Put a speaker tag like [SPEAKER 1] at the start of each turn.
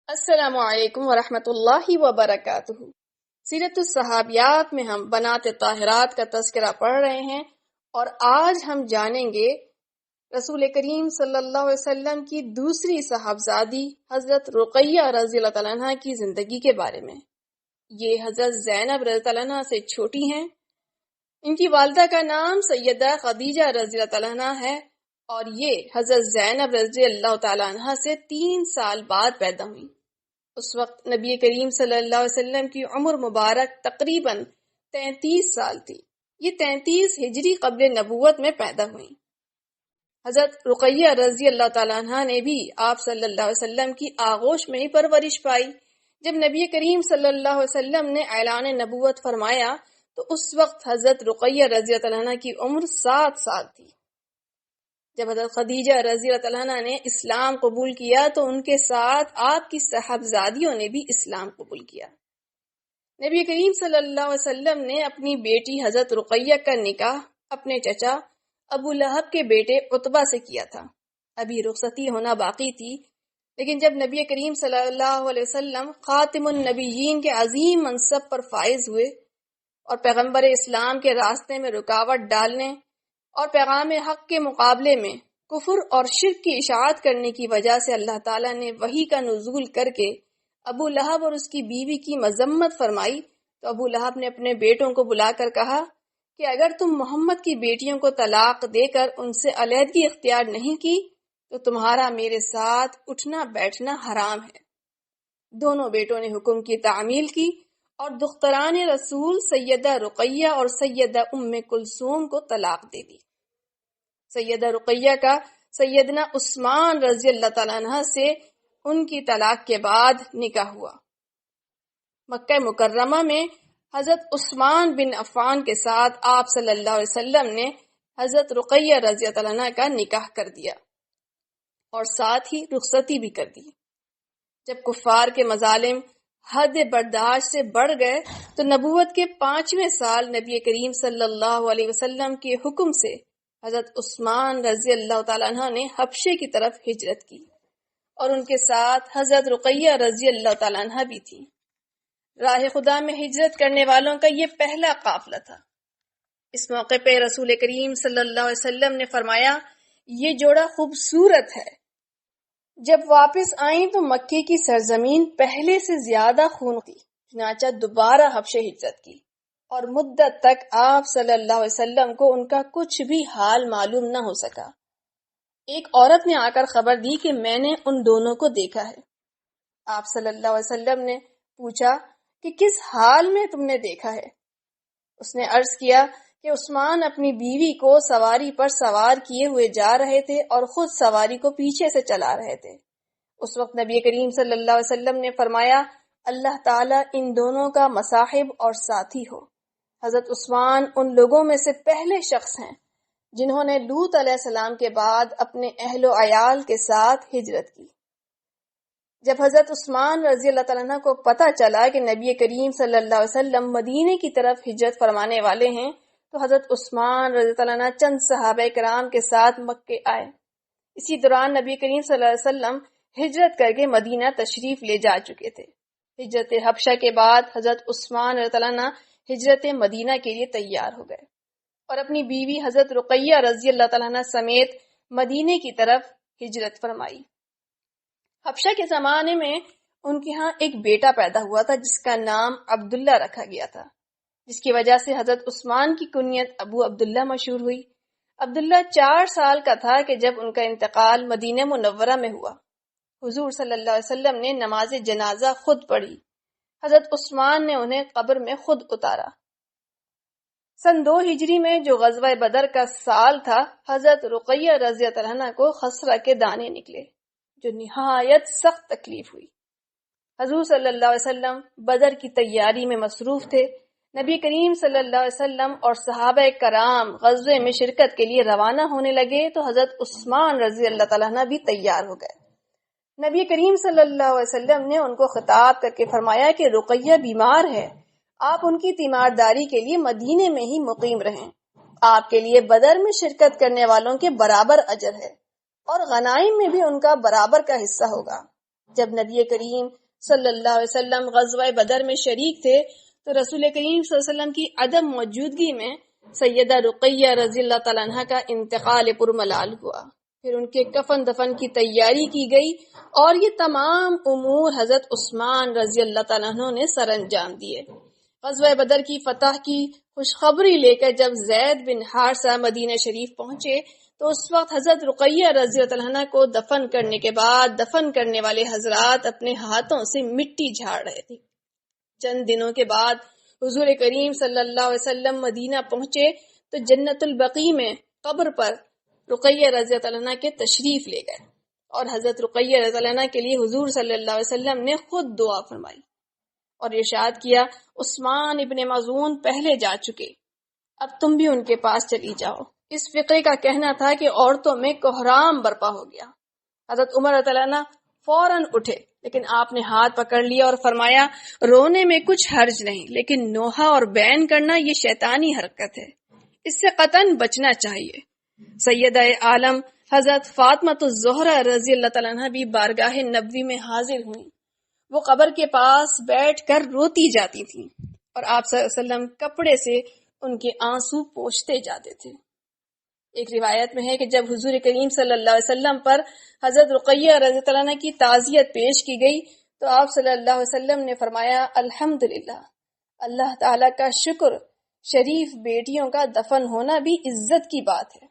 [SPEAKER 1] السلام علیکم ورحمۃ اللہ وبرکاتہ۔ سیرت الصحابیات میں ہم بنات طاہرات کا تذکرہ پڑھ رہے ہیں اور آج ہم جانیں گے رسول کریم صلی اللہ علیہ وسلم کی دوسری صاحبزادی حضرت رقیہ رضی اللہ تعالیٰ عنہ کی زندگی کے بارے میں۔ یہ حضرت زینب رضی اللہ عنہ سے چھوٹی ہیں۔ ان کی والدہ کا نام سیدہ خدیجہ رضی اللہ تعالیٰ عنہ ہے اور یہ حضرت زینب رضی اللہ تعالیٰ عنہ سے 3 سال بعد پیدا ہوئی۔ اس وقت نبی کریم صلی اللہ علیہ وسلم کی عمر مبارک تقریباً 33 سال تھی۔ یہ 33 ہجری قبل نبوت میں پیدا ہوئی۔ حضرت رقیہ رضی اللہ تعالیٰ عنہ نے بھی آپ صلی اللہ علیہ وسلم کی آغوش میں ہی پرورش پائی۔ جب نبی کریم صلی اللہ علیہ وسلم نے اعلان نبوت فرمایا تو اس وقت حضرت رقیہ رضی اللہ عنہ کی عمر 7 سال تھی۔ جب حضرت خدیجہ رضی اللہ عنہ نے اسلام قبول کیا تو ان کے ساتھ آپ کی صاحبزادیوں نے بھی اسلام قبول کیا۔ نبی کریم صلی اللہ علیہ وسلم نے اپنی بیٹی حضرت رقیہ کا نکاح اپنے چچا ابو لہب کے بیٹے عتبہ سے کیا تھا۔ ابھی رخصتی ہونا باقی تھی، لیکن جب نبی کریم صلی اللہ علیہ وسلم خاتم النبیین کے عظیم منصب پر فائز ہوئے اور پیغمبر اسلام کے راستے میں رکاوٹ ڈالنے اور پیغام حق کے مقابلے میں کفر اور شرک کی اشاعت کرنے کی وجہ سے اللہ تعالیٰ نے وحی کا نزول کر کے ابو لہب اور اس کی بیوی کی مذمت فرمائی تو ابو لہب نے اپنے بیٹوں کو بلا کر کہا کہ اگر تم محمد کی بیٹیوں کو طلاق دے کر ان سے علیحدگی اختیار نہیں کی تو تمہارا میرے ساتھ اٹھنا بیٹھنا حرام ہے۔ دونوں بیٹوں نے حکم کی تعمیل کی اور دختران رسول سیدہ رقیہ اور سیدہ ام کلثوم کو طلاق دے دی۔ سیدہ رقیہ کا سیدنا عثمان رضی اللہ تعالیٰ عنہ سے ان کی طلاق کے بعد نکاح ہوا۔ مکہ مکرمہ میں حضرت عثمان بن عفان کے ساتھ آپ صلی اللہ علیہ وسلم نے حضرت رقیہ رضی اللہ عنہ کا نکاح کر دیا اور ساتھ ہی رخصتی بھی کر دی۔ جب کفار کے مظالم حد برداشت سے بڑھ گئے تو نبوت کے 5ویں سال نبی کریم صلی اللہ علیہ وسلم کے حکم سے حضرت عثمان رضی اللہ تعالیٰ عنہ نے حبشے کی طرف ہجرت کی اور ان کے ساتھ حضرت رقیہ رضی اللہ تعالیٰ عنہ بھی تھی۔ راہ خدا میں ہجرت کرنے والوں کا یہ پہلا قافلہ تھا۔ اس موقع پہ رسول کریم صلی اللہ علیہ وسلم نے فرمایا یہ جوڑا خوبصورت ہے۔ جب واپس آئیں تو مکے کی سرزمین پہلے سے زیادہ خون تھی، چنانچہ دوبارہ حبشے ہجرت کی اور مدت تک آپ صلی اللہ علیہ وسلم کو ان کا کچھ بھی حال معلوم نہ ہو سکا۔ ایک عورت نے آ کر خبر دی کہ میں نے ان دونوں کو دیکھا ہے۔ آپ صلی اللہ علیہ وسلم نے پوچھا کہ کس حال میں تم نے دیکھا ہے؟ اس نے عرض کیا کہ عثمان اپنی بیوی کو سواری پر سوار کیے ہوئے جا رہے تھے اور خود سواری کو پیچھے سے چلا رہے تھے۔ اس وقت نبی کریم صلی اللہ علیہ وسلم نے فرمایا اللہ تعالیٰ ان دونوں کا مصاحب اور ساتھی ہو۔ حضرت عثمان ان لوگوں میں سے پہلے شخص ہیں جنہوں نے لوط علیہ السلام کے بعد اپنے اہل و عیال کے ساتھ ہجرت کی۔ جب حضرت عثمان رضی اللہ تعالیٰ عنہ کو پتہ چلا کہ نبی کریم صلی اللہ علیہ وسلم مدینے کی طرف ہجرت فرمانے والے ہیں تو حضرت عثمان رضی اللہ عنہ چند صحابہ کرام کے ساتھ مکے آئے۔ اسی دوران نبی کریم صلی اللہ علیہ وسلم ہجرت کر کے مدینہ تشریف لے جا چکے تھے۔ ہجرت حبشہ کے بعد حضرت عثمان رضی اللہ عنہ ہجرت مدینہ کے لیے تیار ہو گئے اور اپنی بیوی حضرت رقیہ رضی اللہ تعالیٰ عنہ سمیت مدینے کی طرف ہجرت فرمائی۔ حبشہ کے زمانے میں ان کے ہاں ایک بیٹا پیدا ہوا تھا جس کا نام عبداللہ رکھا گیا تھا، جس کی وجہ سے حضرت عثمان کی کنیت ابو عبداللہ مشہور ہوئی۔ عبداللہ 4 سال کا تھا کہ جب ان کا انتقال مدینہ منورہ میں ہوا۔ حضور صلی اللہ علیہ وسلم نے نماز جنازہ خود پڑھی۔ حضرت عثمان نے انہیں قبر میں خود اتارا۔ سن 2 ہجری میں جو غزوہ بدر کا سال تھا، حضرت رقیہ رضی اللہ عنہ کو خسرہ کے دانے نکلے جو نہایت سخت تکلیف ہوئی۔ حضور صلی اللہ علیہ وسلم بدر کی تیاری میں مصروف تھے۔ نبی کریم صلی اللہ علیہ وسلم اور صحابہ کرام غزوے میں شرکت کے لیے روانہ ہونے لگے تو حضرت عثمان رضی اللہ تعالیٰ عنہ بھی تیار ہو گئے۔ نبی کریم صلی اللہ علیہ وسلم نے ان کو خطاب کر کے فرمایا کہ رقیہ بیمار ہے، آپ ان کی تیمارداری کے لیے مدینے میں ہی مقیم رہیں۔ آپ کے لیے بدر میں شرکت کرنے والوں کے برابر اجر ہے اور غنائم میں بھی ان کا برابر کا حصہ ہوگا۔ جب نبی کریم صلی اللہ علیہ وسلم غزوہ بدر میں شریک تھے تو رسول کریم صلی اللہ علیہ وسلم کی عدم موجودگی میں سیدہ رقیہ رضی اللہ تعالیٰ عنہ کا انتقال پرملال ہوا. پھر ان کے کفن دفن کی تیاری کی گئی اور یہ تمام امور حضرت عثمان رضی اللہ تعالیٰ عنہ نے سر انجام دیے. غزوہ بدر کی فتح کی خوشخبری لے کر جب زید بن حارثہ مدینہ شریف پہنچے تو اس وقت حضرت رقیہ رضی اللہ عنہ کو دفن کرنے کے بعد دفن کرنے والے حضرات اپنے ہاتھوں سے مٹی جھاڑ رہے تھے. چند دنوں کے بعد حضور کریم صلی اللہ علیہ وسلم مدینہ پہنچے تو جنت البقیع میں قبر پر رقیہ رضی اللہ عنہ کے تشریف لے گئے اور حضرت رقیہ رضی اللہ عنہ کے لیے حضور صلی اللہ علیہ وسلم نے خود دعا فرمائی اور ارشاد کیا عثمان ابن مظعون پہلے جا چکے، اب تم بھی ان کے پاس چلی جاؤ. اس فقے کا کہنا تھا کہ عورتوں میں کوہرام برپا ہو گیا. حضرت عمر رضی اللہ عنہ فوراً اٹھے لیکن آپ نے ہاتھ پکڑ لیا اور فرمایا رونے میں کچھ حرج نہیں، لیکن نوحہ اور بین کرنا یہ شیطانی حرکت ہے، اس سے قطعاً بچنا چاہیے. سیدہ عالم حضرت فاطمہ الزہرا رضی اللہ تعالیٰ عنہ بھی بارگاہ نبوی میں حاضر ہوئیں. وہ قبر کے پاس بیٹھ کر روتی جاتی تھیں اور آپ صلی اللہ علیہ وسلم کپڑے سے ان کے آنسو پوچھتے جاتے تھے. ایک روایت میں ہے کہ جب حضور کریم صلی اللہ علیہ وسلم پر حضرت رقیہ رضی اللہ عنہ کی تعزیت پیش کی گئی تو آپ صلی اللہ علیہ وسلم نے فرمایا الحمدللہ، اللہ تعالیٰ کا شکر، شریف بیٹیوں کا دفن ہونا بھی عزت کی بات ہے.